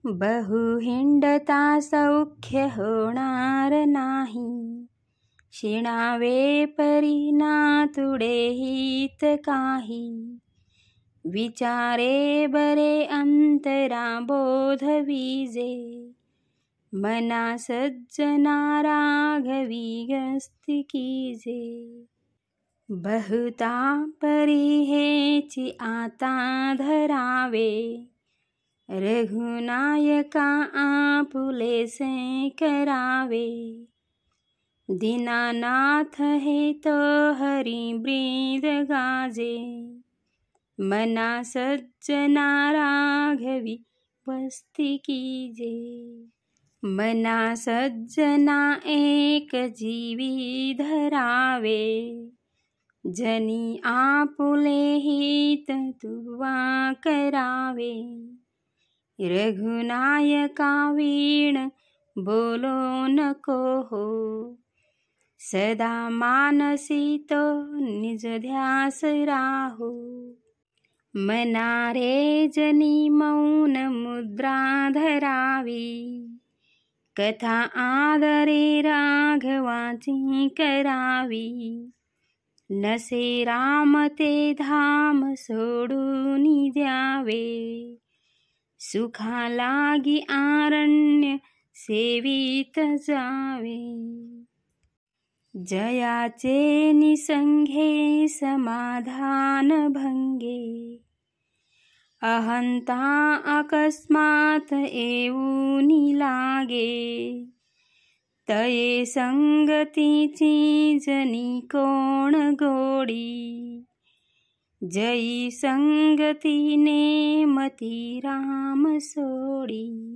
बहु हिंडता सौख्य होणार नाही, शिणावे परी ना तुडे हित काही. विचारे बरे अंतरा बोध विजे, मना सज्जना राघवी गस्ती कीजे. बहुता परी हेची आता धरावे, रघुनायका आपुलेसे करावे. दीनानाथ हे तो हरी ब्रीद गाजे, मना सज्जना राघवी वस्ती कीजे. मना सज्जना एक जीवी धरावे, जनी आपुले हित तुवा करावे. रघुनायका वीण बोलो नको हो, सदा मानसी तो निज ध्यास राहो. मना रे जनी मौन मुद्रा धरावी, कथा आदरे राघवाची करावी. नसे राम ते धाम सोडून द्यावे, सुखा लागी आरण्य सेवित जावे. जयाचे निसंगे समाधान भंगे, अहंता अकस्मात येऊनी लागे. तये संगतीची जनी कोण गोडी, जयी संगतीने मती राम सोडी.